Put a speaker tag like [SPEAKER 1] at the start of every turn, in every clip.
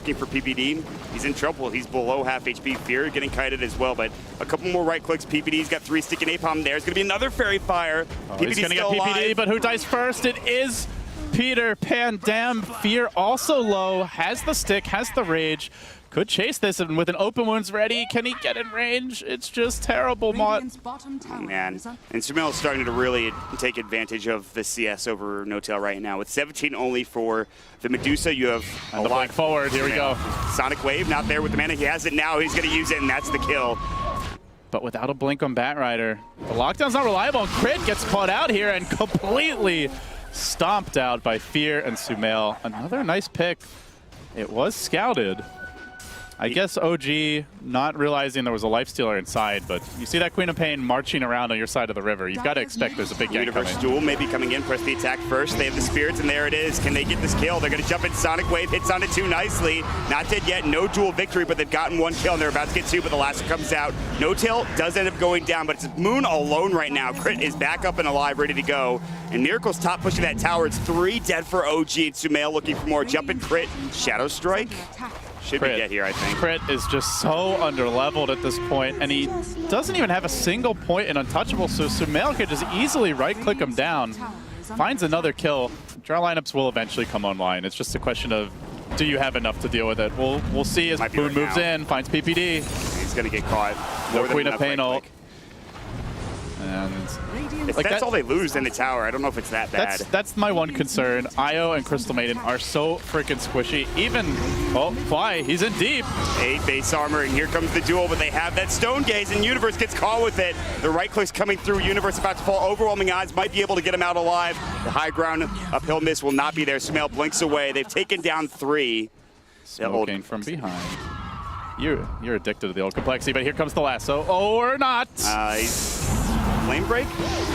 [SPEAKER 1] looking for PPD. He's in trouble. He's below half HP. Fear getting kited as well, but a couple more right clicks. PPD's got 3 stick and napalm. There's going to be another fairy fire.
[SPEAKER 2] He's going to get PPD, alive. But who dies first? It is Peter Pan. Damn, Fear also low. Has the stick, has the rage. Could chase this, and with an open wounds ready, can he get in range? It's just terrible, Mott.
[SPEAKER 1] Oh, man. And Sumail's starting to really take advantage of the CS over No-Tail right now. With 17 only for the Medusa, you have a lot
[SPEAKER 2] forward. Here we go.
[SPEAKER 1] Sonic Wave not there with the mana. He has it now. He's going to use it, and that's the kill.
[SPEAKER 2] But without a blink on Batrider, the lockdown's not reliable. Crit gets caught out here and completely stomped out by Fear and Sumail. Another nice pick. It was scouted. I guess OG not realizing there was a lifestealer inside, but you see that Queen of Pain marching around on your side of the river. You've got to expect there's a big gang coming.
[SPEAKER 1] Universe Duel maybe coming in, press the attack first. They have the spirits, and there it is. Can they get this kill? They're going to jump in. Sonic Wave hits on it too nicely. Not dead yet. No duel victory, but they've gotten 1 kill, and they're about to get 2, but the last one comes out. No-Tail does end up going down, but it's Moon alone right now. Crit is back up and alive, ready to go. And Miracle's top pushing that tower. It's 3 dead for OG. And Sumail looking for more. Jump in Crit. Shadow Strike. Should
[SPEAKER 2] Crit.
[SPEAKER 1] be get here, I think.
[SPEAKER 2] Crit is just so underleveled at this point, and he doesn't even have a single point in Untouchable, so Sumail could just easily right-click him down, finds another kill. Draw lineups will eventually come online. It's just a question of, do you have enough to deal with it? We'll see as Boone moves in, finds PPD.
[SPEAKER 1] He's going to get caught.
[SPEAKER 2] No Queen of Pain ult. And
[SPEAKER 1] if like that's all they lose in the tower, I don't know if it's that bad.
[SPEAKER 2] That's my one concern. Io and Crystal Maiden are so freaking squishy. Even, oh, Fly, he's in deep.
[SPEAKER 1] 8 base armor, and here comes the duel, but they have that Stone Gaze, and Universe gets caught with it. The right click's coming through. Universe about to fall. Overwhelming odds might be able to get him out alive. The high ground uphill miss will not be there. Sumail blinks away. They've taken down 3.
[SPEAKER 2] Smoking from behind. You're addicted to the old complexity, but here comes the lasso. Oh, or not.
[SPEAKER 1] Flame break,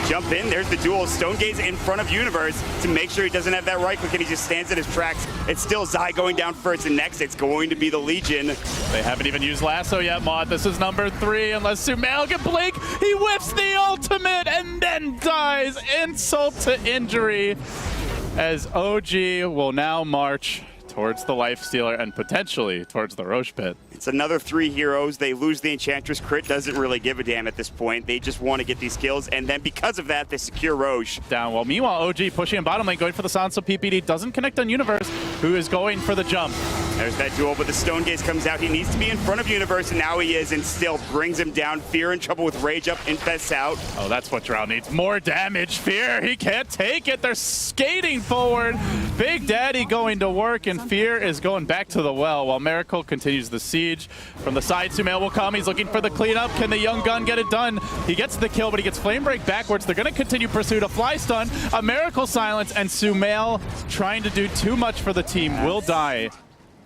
[SPEAKER 1] jump in, there's the duel. Stone Gaze in front of Universe to make sure he doesn't have that right click, and he just stands at his tracks. It's still Zai going down first, and next it's going to be the Legion.
[SPEAKER 2] They haven't even used lasso yet, Mott. This is number 3, unless Sumail can blink. He whips the ultimate and then dies. Insult to injury, as OG will now march towards the Lifestealer and potentially towards the Roche Pit.
[SPEAKER 1] It's another 3 heroes. They lose the Enchantress. Crit doesn't really give a damn at this point. They just want to get these kills, and then because of that, they secure Roche.
[SPEAKER 2] Down. Well, meanwhile, OG pushing in bottom lane, going for the silence, so PPD doesn't connect on Universe, who is going for the jump.
[SPEAKER 1] There's that duel, but the Stone Gaze comes out. He needs to be in front of Universe, and now he is, and still brings him down. Fear in trouble with Rage up, Infest out.
[SPEAKER 2] Oh, that's what Drow needs. More damage. Fear, he can't take it. They're skating forward. Big Daddy going to work, and Fear is going back to the well, while Miracle continues the siege. From the side, Sumail will come. He's looking for the cleanup. Can the Young Gun get it done? He gets the kill, but he gets Flame Break backwards. They're going to continue pursuit. A Fly Stun, a Miracle Silence, and Sumail, trying to do too much for the team, will die.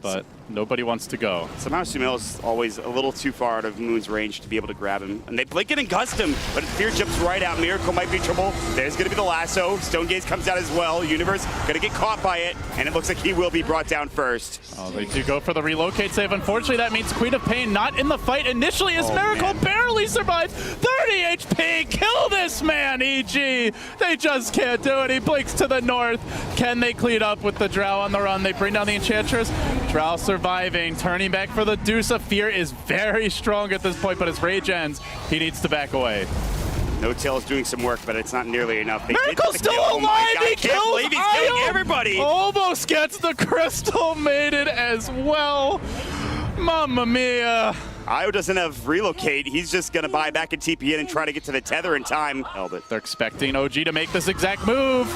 [SPEAKER 2] But nobody wants to go.
[SPEAKER 1] Somehow Sumail's always a little too far out of Moon's range to be able to grab him. And they blink it and gust him, but Fear jumps right out. Miracle might be in trouble. There's going to be the lasso. Stone Gaze comes out as well. Universe going to get caught by it, and it looks like he will be brought down first.
[SPEAKER 2] Oh, they do go for the relocate save. Unfortunately, that means Queen of Pain not in the fight initially, as Miracle barely survives. 30 HP. Kill this man, EG. They just can't do it. He blinks to the north. Can they clean up with the Drow on the run? They bring down the Enchantress. Drow surviving, turning back for the Deuce. Fear is very strong at this point, but his rage ends. He needs to back away.
[SPEAKER 1] No-Tail is doing some work, but it's not nearly enough.
[SPEAKER 2] Miracle's still alive! He kills
[SPEAKER 1] he's killing everybody!
[SPEAKER 2] Almost gets the Crystal Maiden as well. Mamma mia.
[SPEAKER 1] Io doesn't have relocate. He's just going to buy back and TP in and try to get to the tether in time. Held it.
[SPEAKER 2] They're expecting OG to make this exact move.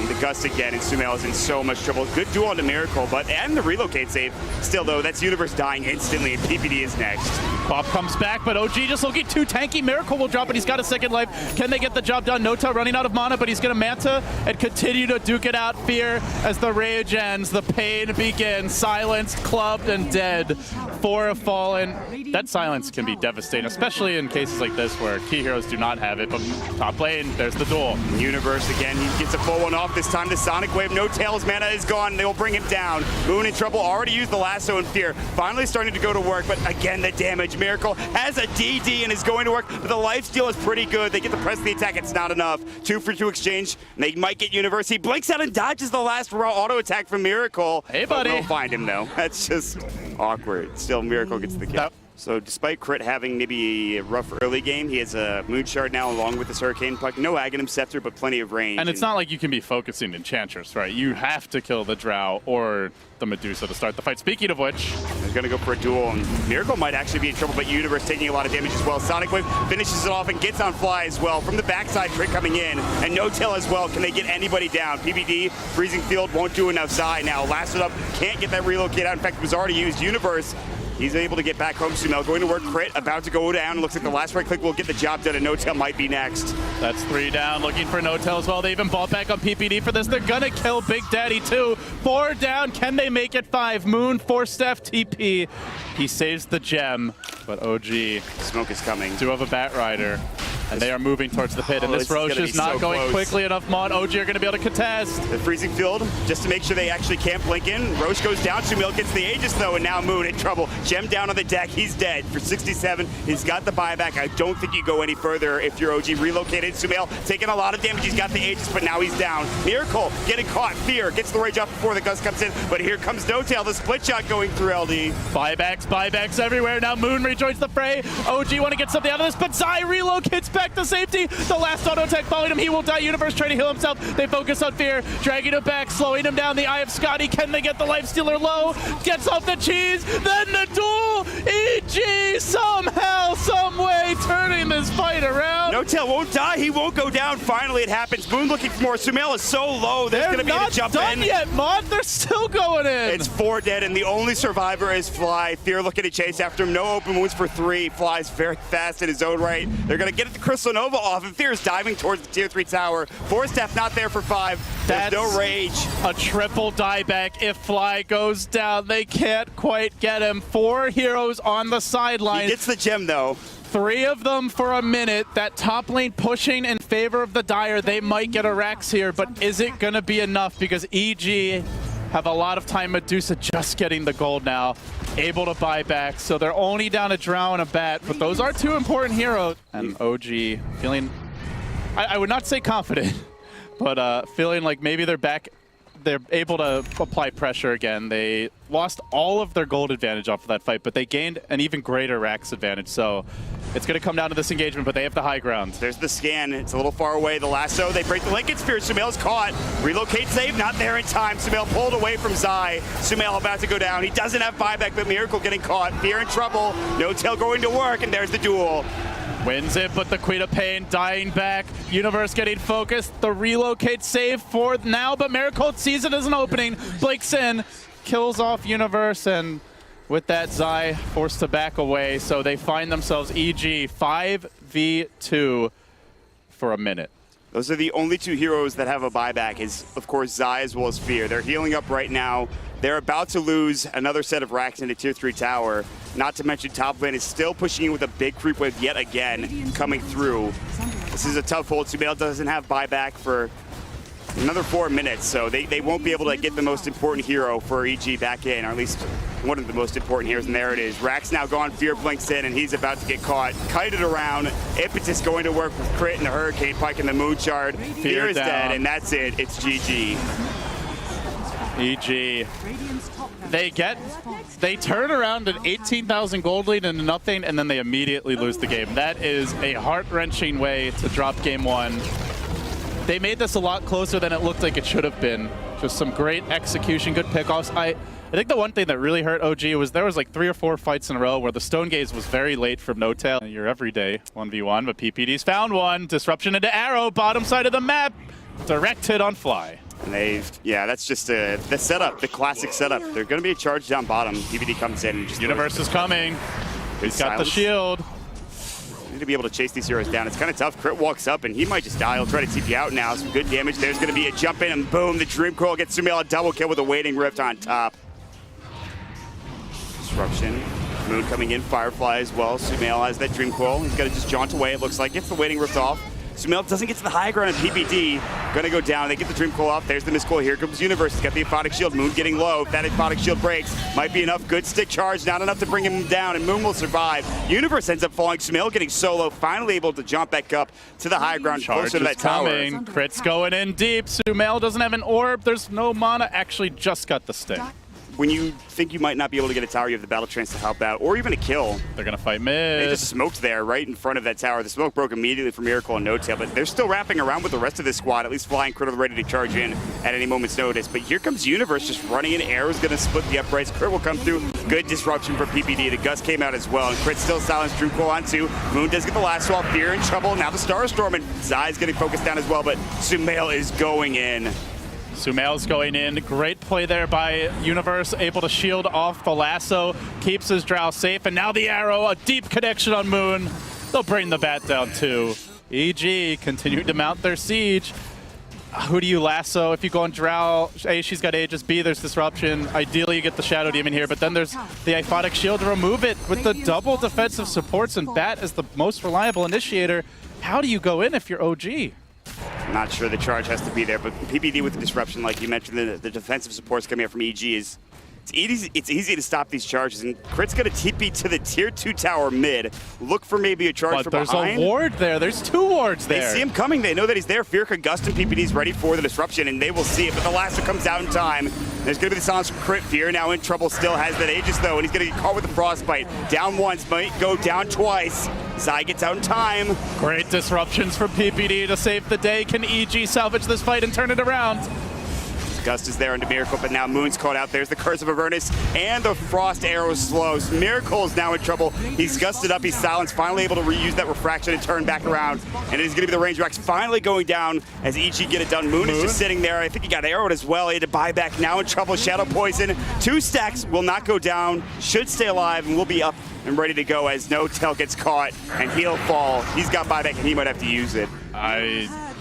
[SPEAKER 1] The gust again, and Sumail is in so much trouble. Good duel onto Miracle, and the relocate save. Still, though, that's Universe dying instantly, and PPD is next.
[SPEAKER 2] Pop comes back, but OG just looking too tanky. Miracle will drop it. He's got a second life. Can they get the job done? No-Tail running out of mana, but he's going to Manta and continue to duke it out. Fear as the rage ends. The pain begins. Silenced, clubbed, and dead. 4 have fallen. that silence can be devastating, especially in cases like this where key heroes do not have it. But top lane, there's the duel.
[SPEAKER 1] Universe again, he gets a full one off this time. The Sonic Wave, no tails, mana is gone. They will bring him down. Moon in trouble, already used the lasso in Fear. Finally starting to go to work, but again, the damage. Miracle has a DD and is going to work, but the lifesteal is pretty good. They get the press of the attack, it's not enough. 2 for 2 exchange, and they might get Universe. He blinks out and dodges the last raw auto attack from Miracle.
[SPEAKER 2] Hey, buddy.
[SPEAKER 1] We'll find him, though. That's just awkward. Still, Miracle gets the kill. So despite Crit having maybe a rough early game, he has a Moon Shard now along with this Hurricane Puck. No Aghanim Scepter, but plenty of range.
[SPEAKER 2] And it's not like you can be focusing Enchantress, right? You have to kill the Drow or the Medusa to start the fight. Speaking of which,
[SPEAKER 1] they're going to go for a duel, and Miracle might actually be in trouble, but Universe taking a lot of damage as well. Sonic Wave finishes it off and gets on Fly as well. From the backside, Crit coming in, and No Tail as well. Can they get anybody down? PBD, Freezing Field won't do enough. Zai now lasted up, can't get that relocate out. In fact, it was already used. Universe, he's able to get back home. Sumail going to work. Crit about to go down. Looks like the last right click will get the job done, and No Tail might be next.
[SPEAKER 2] That's 3 down. Looking for No Tail as well. They even bought back on PPD for this. They're gonna kill Big Daddy too. 4 down. Can they make it 5? Moon, 4-step TP. He saves the gem, but OG.
[SPEAKER 1] Smoke is coming.
[SPEAKER 2] Do have a Bat Rider. And they are moving towards the pit, and this Roche is not going quickly enough. Mon, OG are going to be able to contest.
[SPEAKER 1] The Freezing Field, just to make sure they actually can't blink in. Roche goes down, Sumail gets the Aegis though, and now Moon in trouble. Gem down on the deck, he's dead for 67. He's got the buyback. I don't think you go any further if you're OG. Relocated, Sumail taking a lot of damage. He's got the Aegis, but now he's down. Miracle getting caught. Fear gets the rage off before the gust comes in, but here comes No Tail, the split shot going through LD.
[SPEAKER 2] Buybacks everywhere. Now Moon rejoins the fray. OG want to get something out of this, but Zai relocates back to safety. The last auto attack following him. He will die. Universe trying to heal himself. They focus on Fear, dragging him back, slowing him down. The Eye of Scotty. Can they get the Lifestealer low? Gets off the cheese. Then the duel. EG somehow, some way turning this fight around.
[SPEAKER 1] No Tail won't die. He won't go down. Finally, it happens. Moon looking for more. Sumail is so low. There's going to be a jump in.
[SPEAKER 2] They're not done yet, Mod. They're still going in.
[SPEAKER 1] It's 4 dead, and the only survivor is Fly. Fear looking to chase after him. No open wounds for 3. Fly's very fast in his own right. They're going to get the Crystal Nova off, and Fear is diving towards the tier 3 tower. 4-step not there for 5. There's no rage.
[SPEAKER 2] A triple dieback if Fly goes down. They can't quite get him. 4 heroes on the sideline.
[SPEAKER 1] He gets the gem, though.
[SPEAKER 2] 3 of them for a minute. That top lane pushing in favor of the Dire. They might get a Rax here, but is it going to be enough? Because EG have a lot of time. Medusa just getting the gold now. Able to buy back, so they're only down a Drow and a Bat, but those are 2 important heroes. And OG feeling, I would not say confident, but feeling like maybe they're back. They're able to apply pressure again. They lost all of their gold advantage off of that fight, but they gained an even greater Rax advantage. So it's going to come down to this engagement, but they have the high ground.
[SPEAKER 1] There's the scan. It's a little far away. The lasso. They break the link. It's Fear. Sumail's caught. Relocate save. Not there in time. Sumail pulled away from Zai. Sumail about to go down. He doesn't have buyback, but Miracle getting caught. Fear in trouble. No Tail going to work, and there's the duel.
[SPEAKER 2] Wins it, but the Queen of Pain dying back. Universe getting focused. The relocate save for now, but Miracle sees it as an opening. Blinks in, kills off Universe, and with that, Zai forced to back away. So they find themselves EG 5v2 for a minute.
[SPEAKER 1] Those are the only 2 heroes that have a buyback, is, of course, Zai as well as Fear. They're healing up right now. They're about to lose another set of racks into tier 3 tower. Not to mention top lane is still pushing in with a big creep wave yet again coming through. This is a tough hold. Sumail doesn't have buyback for another 4 minutes, so they won't be able to get the most important hero for EG back in, or at least one of the most important heroes, and there it is. Rack's now gone, Fear blinks in, and he's about to get caught. Kited around, Impetus going to work with Crit and the Hurricane Pike and the Moon Shard. Fear is dead, and that's it. It's GG.
[SPEAKER 2] EG. They turn around an 18,000 gold lead into nothing, and then they immediately lose the game. That is a heart-wrenching way to drop game 1. They made this a lot closer than it looked like it should have been. Just some great execution, good pickoffs. I think the one thing that really hurt OG was there was like 3 or 4 fights in a row where the Stone Gaze was very late from No Tail. Your everyday 1v1, but PPD's found one. Disruption into Arrow, bottom side of the map. Direct hit on Fly.
[SPEAKER 1] And that's just the setup, the classic setup. They're going to be a charge down bottom. PPD comes in and just...
[SPEAKER 2] Universe is coming. He's got the shield.
[SPEAKER 1] Need to be able to chase these heroes down. It's kind of tough. Crit walks up, and he might just die. He'll try to TP out now. Some good damage. There's going to be a jump in, and boom, the Dream Coil gets Sumail a double kill with a Waiting Rift on top. Disruption. Moon coming in, Firefly as well. Sumail has that Dream Coil. He's got to just jaunt away, it looks like. Gets the waiting ripped off. Sumail doesn't get to the high ground, and PPD gonna go down. They get the Dream Coil off. There's the Mist Coil. Here comes Universe. He's got the Aphotic Shield. Moon getting low. If that Aphotic Shield breaks, might be enough. Good stick charge, not enough to bring him down, and Moon will survive. Universe ends up falling. Sumail getting solo, finally able to jump back up to the high ground, closer to that tower.
[SPEAKER 2] Crit's going in deep. Sumail doesn't have an orb. There's no mana. Actually just got the stick.
[SPEAKER 1] When you think you might not be able to get a tower, you have the Battle Trance to help out, or even a kill.
[SPEAKER 2] They're going to fight mid.
[SPEAKER 1] They just smoked there right in front of that tower. The smoke broke immediately for Miracle and No-Tail, but they're still wrapping around with the rest of this squad, at least flying Crit ready to charge in at any moment's notice. But here comes Universe just running in. Arrow's going to split the uprights. Crit will come through. Good disruption for PPD. The Gust came out as well, and Crit still silenced Dream Coil on 2. Moon does get the last swap. Fear in trouble. Now the Starstorm, and Zai's getting focused down as well, but Sumail is going in.
[SPEAKER 2] Sumail's going in. Great play there by Universe, able to shield off the lasso, keeps his Drow safe, and now the arrow, a deep connection on Moon. They'll bring the bat down too. EG continuing to mount their siege. Who do you lasso? If you go on Drow, A, she's got Aegis, B, there's disruption. Ideally, you get the Shadow Demon here, but then there's the Aphotic Shield to remove it with the double defensive supports and Bat as the most reliable initiator. How do you go in if you're OG?
[SPEAKER 1] Not sure the charge has to be there, but PPD with the disruption, like you mentioned, the defensive supports coming out from EG is it's easy to stop these charges, and Crit's going to TP to the tier 2 tower mid. Look for maybe a charge from behind.
[SPEAKER 2] But there's a ward there. There's 2 wards there.
[SPEAKER 1] They see him coming. They know that he's there. Fear, Gust, and PPD's ready for the disruption, and they will see it, but the lasso comes out in time. There's going to be the silence from Crit. Fear now in trouble still, has that Aegis though, and he's going to get caught with the Frostbite. Down once, might go down twice. Zai gets out in time.
[SPEAKER 2] Great disruptions from PPD to save the day. Can EG salvage this fight and turn it around?
[SPEAKER 1] Gust is there into Miracle, but now Moon's caught out. There's the Curse of Avernus, and the Frost Arrow slows. Miracle is now in trouble. He's gusted up, he's silenced, finally able to reuse that refraction and turn back around. And it is going to be the range racks finally going down as EG get it done. Moon is just sitting there. I think he got arrowed as well. He had to buy back, now in trouble. Shadow Poison, 2 stacks, will not go down, should stay alive, and will be up and ready to go as No-Tail gets caught, and he'll fall. He's got buyback, and he might have to use it.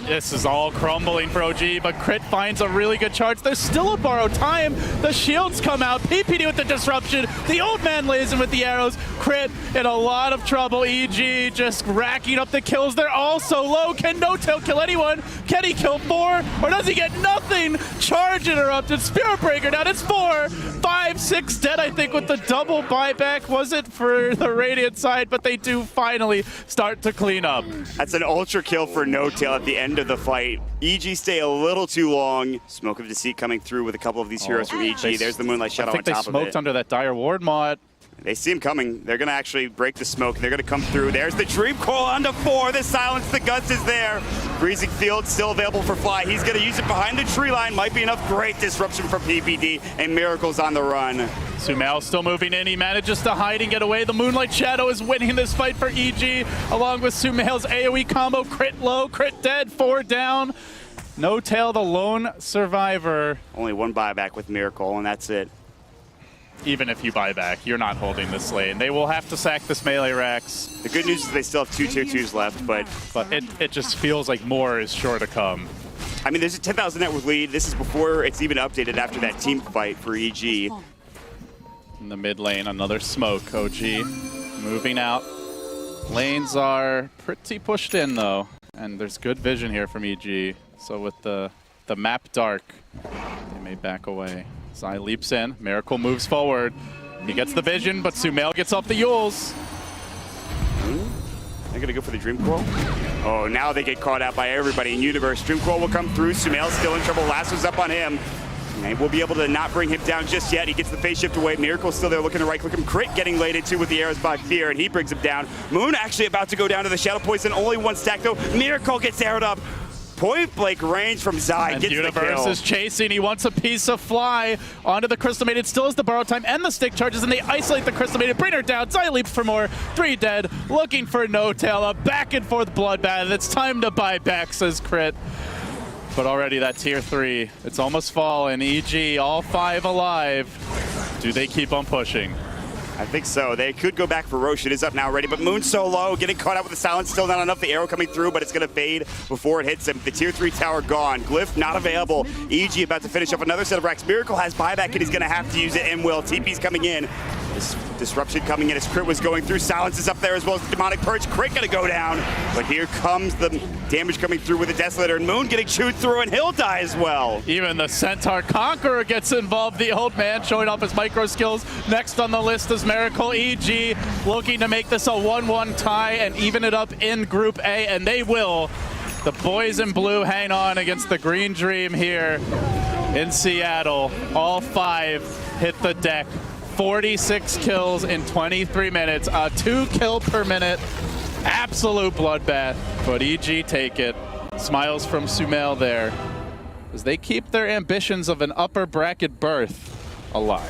[SPEAKER 2] This is all crumbling for OG, but Crit finds a really good charge. There's still a borrowed time. The shields come out. PPD with the disruption. The old man lays in with the arrows. Crit in a lot of trouble. EG just racking up the kills. They're all so low. Can No-Tail kill anyone? Can he kill 4? Or does he get nothing? Charge interrupted. Spirit Breaker down. It's 4. 5, 6 dead, I think, with the double buyback. Was it for the Radiant side? But they do finally start to clean up.
[SPEAKER 1] That's an ultra kill for No-Tail at the end of the fight. EG stay a little too long. Smoke of Deceit coming through with a couple of these heroes from EG. There's the Moonlight Shadow on top of it.
[SPEAKER 2] I think they smoked under that Dire Ward mod.
[SPEAKER 1] They see him coming. They're going to actually break the smoke. They're going to come through. There's the Dream Coil onto 4. The silence, the Gust is there. Freezing Field still available for Fly. He's going to use it behind the tree line. Might be enough. Great disruption from PPD, and Miracle's on the run.
[SPEAKER 2] Sumail still moving in. He manages to hide and get away. The Moonlight Shadow is winning this fight for EG, along with Sumail's AoE combo. Crit low, Crit dead, 4 down. No-Tail, the lone survivor.
[SPEAKER 1] Only 1 buyback with Miracle, and that's it.
[SPEAKER 2] Even if you buy back, you're not holding this lane. They will have to sack this melee racks.
[SPEAKER 1] The good news is they still have 2 tier 2s left, but
[SPEAKER 2] it just feels like more is sure to come.
[SPEAKER 1] I mean, there's a 10,000 net worth lead. This is before it's even updated after that team fight for EG.
[SPEAKER 2] In the mid lane, another smoke. OG moving out. Lanes are pretty pushed in though, and there's good vision here from EG. So with the map dark, they may back away. Zai leaps in. Miracle moves forward. He gets the vision, but Sumail gets off the Yules.
[SPEAKER 1] They're going to go for the Dream Coil. Oh, now they get caught out by everybody in Universe. Dream Coil will come through. Sumail's still in trouble. Lasso's up on him. And they will be able to not bring him down just yet. He gets the phase shift away. Miracle's still there looking to right-click him. Crit getting laid into with the arrows by Fear, and he brings him down. Moon actually about to go down to the Shadow Poison. Only 1 stack, though. Miracle gets arrowed up. Point blank range from Zai, gets the kill.
[SPEAKER 2] Universe is chasing. He wants a piece of Fly onto the Crystal Maiden. Still has the borrow time and the stick charges, and they isolate the Crystal Maiden. Bring her down. Zai leaps for more. 3 dead. Looking for No-Tail. A back and forth bloodbath. It's time to buy back, says Crit. But already that tier 3, it's almost fallen. EG, all 5 alive. Do they keep on pushing?
[SPEAKER 1] I think so. They could go back for Roche. It is up now ready, but Moon's so low, getting caught out with the silence. Still not enough. The arrow coming through, but it's going to fade before it hits him. The tier 3 tower gone. Glyph not available. EG about to finish up another set of racks. Miracle has buyback, and he's going to have to use it and will. TP's coming in. The Disruption coming in as Crit was going through. Silence is up there as well as the Demonic Purge. Crit gonna go down, but here comes the damage coming through with the Desolator, and Moon getting chewed through, and he'll die as well.
[SPEAKER 2] Even the Centaur Conqueror gets involved. The old man showing off his micro skills. Next on the list is Miracle EG, looking to make this a 1-1 tie and even it up in Group A, and they will. The boys in blue hang on against the Green Dream here in Seattle. All 5 hit the deck. 46 kills in 23 minutes, 2 kill per minute. Absolute bloodbath, but EG take it. Smiles from Sumail there as they keep their ambitions of an upper bracket berth alive.